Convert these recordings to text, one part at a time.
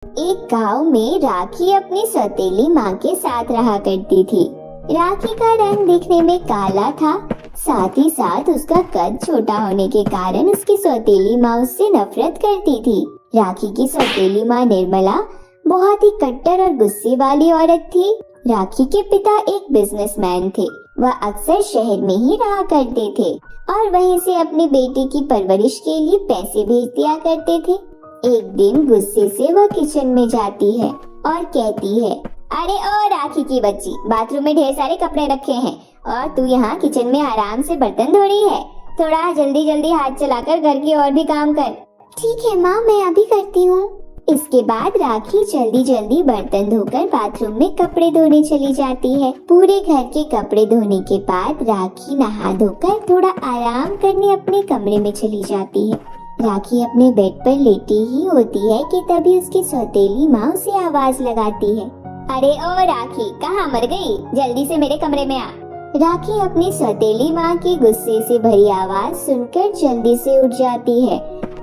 एक गांव में राखी अपनी सौतेली माँ के साथ रहा करती थी। राखी का रंग दिखने में काला था, साथ ही साथ उसका कद छोटा होने के कारण उसकी सौतेली माँ उससे नफरत करती थी। राखी की सौतेली माँ निर्मला बहुत ही कट्टर और गुस्से वाली औरत थी। राखी के पिता एक बिजनेसमैन थे। वह अक्सर शहर में ही रहा करते थे और वहीं से अपनी बेटी की परवरिश के लिए पैसे भेज दिया करते थे। एक दिन गुस्से से वह किचन में जाती है और कहती है, अरे ओ राखी की बच्ची, बाथरूम में ढेर सारे कपड़े रखे हैं और तू यहाँ किचन में आराम से बर्तन धो रही है। थोड़ा जल्दी जल्दी हाथ चलाकर घर के और भी काम कर। ठीक है माँ, मैं अभी करती हूँ। इसके बाद राखी जल्दी जल्दी बर्तन धोकर बाथरूम में कपड़े धोने चली जाती है। पूरे घर के कपड़े धोने के बाद राखी नहा धोकर थोड़ा आराम करने अपने कमरे में चली जाती है। राखी अपने बेड पर लेटी ही होती है कि तभी उसकी सौतेली माँ उसे आवाज लगाती है, अरे ओ राखी, कहाँ मर गई? जल्दी से मेरे कमरे में आ। राखी अपनी सौतेली माँ की गुस्से से भरी आवाज सुनकर जल्दी से उठ जाती है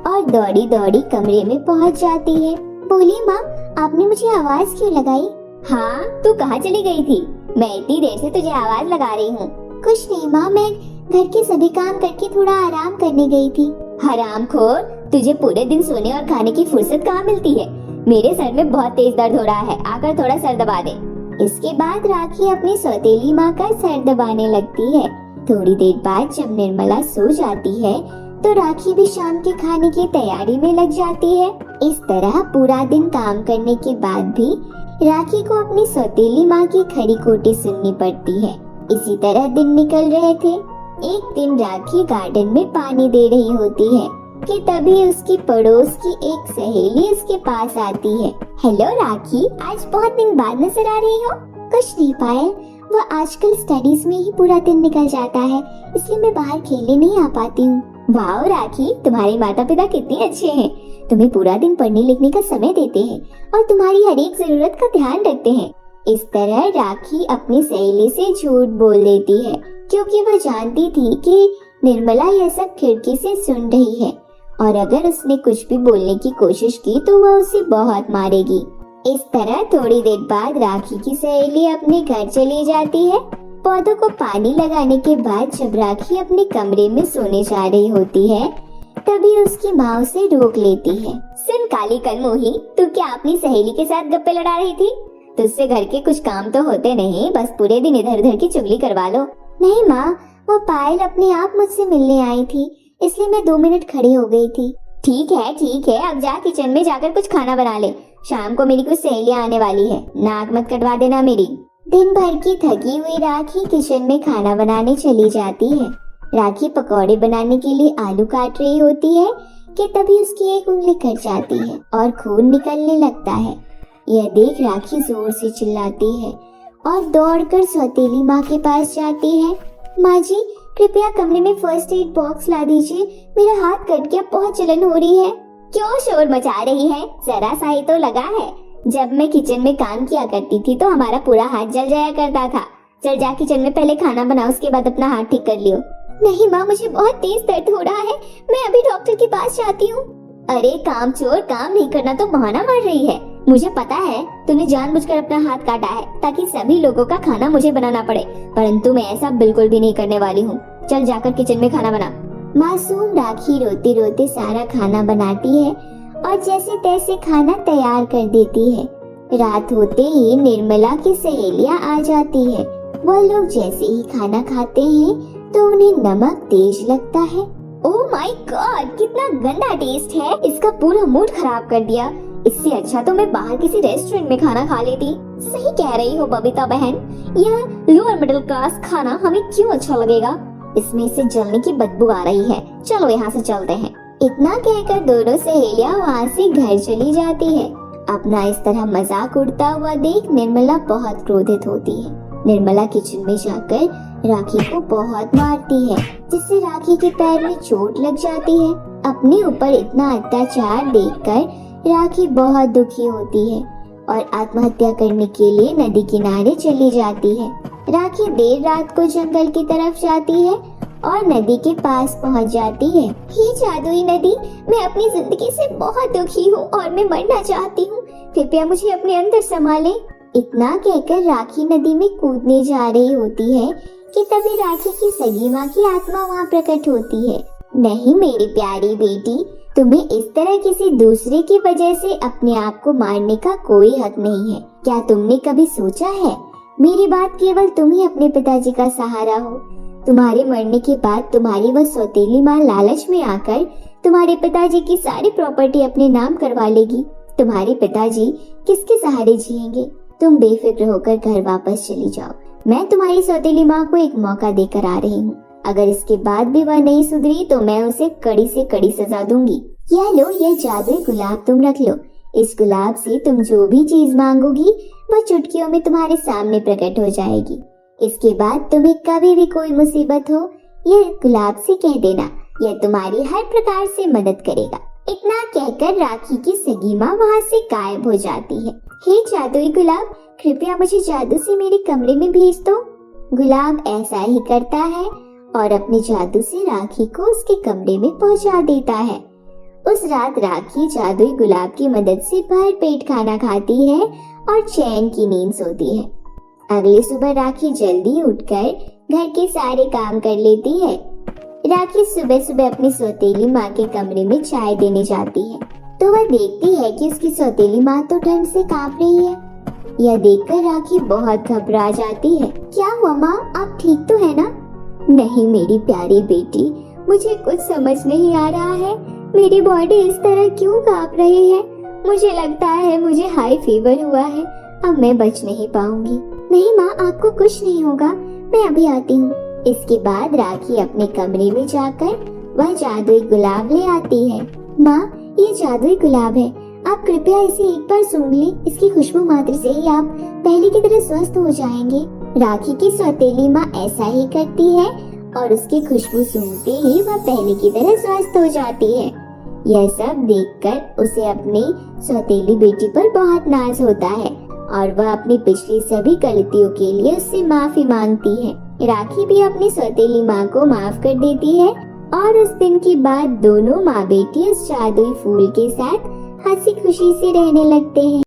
और दौड़ी दौड़ी कमरे में पहुँच जाती है। बोली माँ, आपने मुझे आवाज क्यों लगाई? हाँ, तू कहाँ चली गई थी? मैं इतनी देर से तुझे आवाज लगा रही हूँ। कुछ नहीं माँ, मैं घर के सभी काम करके थोड़ा आराम करने गई थी। हरामखोर, तुझे पूरे दिन सोने और खाने की फुर्सत कहाँ मिलती है? मेरे सर में बहुत तेज दर्द हो रहा है, आकर थोड़ा सर दबा दे। इसके बाद राखी अपनी सौतेली माँ का सर दबाने लगती है। थोड़ी देर बाद जब निर्मला सो जाती है तो राखी भी शाम के खाने की तैयारी में लग जाती है। इस तरह पूरा दिन काम करने के बाद भी राखी को अपनी सौतेली माँ की खरी खोटी सुननी पड़ती है। इसी तरह दिन निकल रहे थे। एक दिन राखी गार्डन में पानी दे रही होती है कि तभी उसकी पड़ोस की एक सहेली उसके पास आती है। हेलो राखी, आज बहुत दिन बाद नजर आ रही हो। कुछ नहीं पायल, वह आजकल स्टडीज में ही पूरा दिन निकल जाता है, इसलिए मैं बाहर खेलने नहीं आ पाती हूँ। वाह राखी, तुम्हारे माता पिता कितने अच्छे हैं, तुम्हें पूरा दिन पढ़ने लिखने का समय देते हैं और तुम्हारी हर एक जरूरत का ध्यान रखते हैं। इस तरह राखी अपनी सहेली से झूठ बोल देती है क्योंकि वह जानती थी कि निर्मला यह सब खिड़की से सुन रही है और अगर उसने कुछ भी बोलने की कोशिश की तो वह उसे बहुत मारेगी। इस तरह थोड़ी देर बाद राखी की सहेली अपने घर चली जाती है। पौधों को पानी लगाने के बाद जब राखी अपने कमरे में सोने जा रही होती है तभी उसकी माँ उसे रोक लेती है। सुन काली कलमुही, तू क्या अपनी सहेली के साथ गप्पे लड़ा रही थी? तुझसे घर के कुछ काम तो होते नहीं, बस पूरे दिन इधर उधर की चुगली करवा लो। नहीं माँ, वो पायल अपने आप मुझसे मिलने आई थी, इसलिए मैं 2 मिनट खड़ी हो गई थी। ठीक है, अब जा किचन में जाकर कुछ खाना बना ले। शाम को मेरी कुछ सहेलियां आने वाली है, नाक मत कटवा देना मेरी। दिन भर की थकी हुई राखी किचन में खाना बनाने चली जाती है। राखी पकौड़े बनाने के लिए आलू काट रही होती है कि तभी उसकी एक उंगली कट जाती है और खून निकलने लगता है। यह देख राखी जोर से चिल्लाती है और दौड़कर सौतेली माँ के पास जाती है। माँ जी, कृपया कमरे में फर्स्ट एड बॉक्स ला दीजिए, मेरा हाथ कट गया, बहुत जलन हो रही है। क्यों शोर मचा रही है? जरा सा ही तो लगा है। जब मैं किचन में काम किया करती थी तो हमारा पूरा हाथ जल जाया करता था। चल जा किचन में पहले खाना बना, उसके बाद अपना हाथ ठीक कर लियो। नहीं माँ, मुझे बहुत तेज दर्द हो रहा है, मैं अभी डॉक्टर के पास जाती हूँ। अरे कामचोर, काम नहीं करना तो बहाना मार रही है। मुझे पता है तूने जानबूझकर अपना हाथ काटा है ताकि सभी लोगों का खाना मुझे बनाना पड़े, परंतु मैं ऐसा बिल्कुल भी नहीं करने वाली हूँ। चल जाकर किचन में खाना बना। मासूम राखी रोते रोते सारा खाना बनाती है और जैसे तैसे खाना तैयार कर देती है। रात होते ही निर्मला की सहेलियां आ जाती है। वह लोग जैसे ही खाना खाते हैं तो उन्हें नमक तेज लगता है। ओह माय गॉड, कितना गंदा टेस्ट है, इसका पूरा मूड खराब कर दिया। इससे अच्छा तो मैं बाहर किसी रेस्टोरेंट में खाना खा लेती। सही कह रही हो बबीता बहन, यह लोअर मिडिल क्लास खाना हमें क्यों अच्छा लगेगा? इसमें से जलने की बदबू आ रही है, चलो यहाँ से चलते हैं। इतना कहकर दोनों सहेलियां वहाँ से घर चली जाती है। अपना इस तरह मजाक उड़ता हुआ देख निर्मला बहुत क्रोधित होती है। निर्मला किचन में जाकर राखी को बहुत मारती है, जिससे राखी के पैर में चोट लग जाती है। अपने ऊपर इतना अत्याचार देखकर राखी बहुत दुखी होती है और आत्महत्या करने के लिए नदी किनारे चली जाती है। राखी देर रात को जंगल की तरफ जाती है और नदी के पास पहुंच जाती है। हे जादुई नदी, मैं अपनी जिंदगी से बहुत दुखी हूँ और मैं मरना चाहती हूँ, कृपया मुझे अपने अंदर संभालें। इतना कहकर राखी नदी में कूदने जा रही होती है कि तभी राखी की सगी माँ की आत्मा वहाँ प्रकट होती है। नहीं मेरी प्यारी बेटी, तुम्हें इस तरह किसी दूसरे की वजह से अपने आप को मारने का कोई हक नहीं है। क्या तुमने कभी सोचा है मेरी बात केवल तुम ही अपने पिताजी का सहारा हो। तुम्हारे मरने के बाद तुम्हारी वह सौतेली माँ लालच में आकर तुम्हारे पिताजी की सारी प्रॉपर्टी अपने नाम करवा लेगी। तुम्हारे पिताजी किसके सहारे जिएंगे? तुम बेफिक्र होकर घर वापस चली जाओ। मैं तुम्हारी सौतेली माँ को एक मौका देकर आ रही हूँ। अगर इसके बाद भी वह नहीं सुधरी तो मैं उसे कड़ी से कड़ी सजा दूंगी। यह लो, यह जादुई गुलाब तुम रख लो। इस गुलाब से तुम जो भी चीज मांगोगी वह चुटकियों में तुम्हारे सामने प्रकट हो जाएगी। इसके बाद तुम्हें कभी भी कोई मुसीबत हो, यह गुलाब से कह देना, यह तुम्हारी हर प्रकार से मदद करेगा। इतना कहकर राखी की सगी माँ वहाँ से गायब हो जाती है। हे जादुई गुलाब, कृपया मुझे जादू से मेरे कमरे में भेज दो। गुलाब ऐसा ही करता है और अपने जादू से राखी को उसके कमरे में पहुंचा देता है। उस रात राखी जादुई गुलाब की मदद से भर पेट खाना खाती है और चैन की नींद सोती है। अगली सुबह राखी जल्दी उठकर घर के सारे काम कर लेती है। राखी सुबह सुबह अपनी सौतेली माँ के कमरे में चाय देने जाती है तो वह देखती है कि उसकी सौतेली माँ तो ठंड से कांप रही है। यह देखकर राखी बहुत घबरा जाती है। क्या हुआ माँ, आप ठीक तो है ना? नहीं मेरी प्यारी बेटी, मुझे कुछ समझ नहीं आ रहा है। मेरी बॉडी इस तरह क्यों कांप रही है? मुझे लगता है मुझे हाई फीवर हुआ है। अब मैं बच नहीं पाऊंगी। नहीं माँ, आपको कुछ नहीं होगा, मैं अभी आती हूँ। इसके बाद राखी अपने कमरे में जाकर वह जादुई गुलाब ले आती है। माँ, ये जादुई गुलाब है, आप कृपया इसे एक बार सूंघ लें। इसकी खुशबू मात्र से ही आप पहले की तरह स्वस्थ हो जाएंगे। राखी की सौतेली माँ ऐसा ही करती है और उसकी खुशबू सूंघते ही वह पहले की तरह स्वस्थ हो जाती है। यह सब देखकर उसे अपनी सौतेली बेटी पर बहुत नाज होता है और वह अपनी पिछली सभी गलतियों के लिए उससे माफी मांगती है। राखी भी अपनी सौतेली माँ को माफ कर देती है और उस दिन के बाद दोनों माँ बेटी उस जादुई फूल के साथ हंसी खुशी से रहने लगते हैं।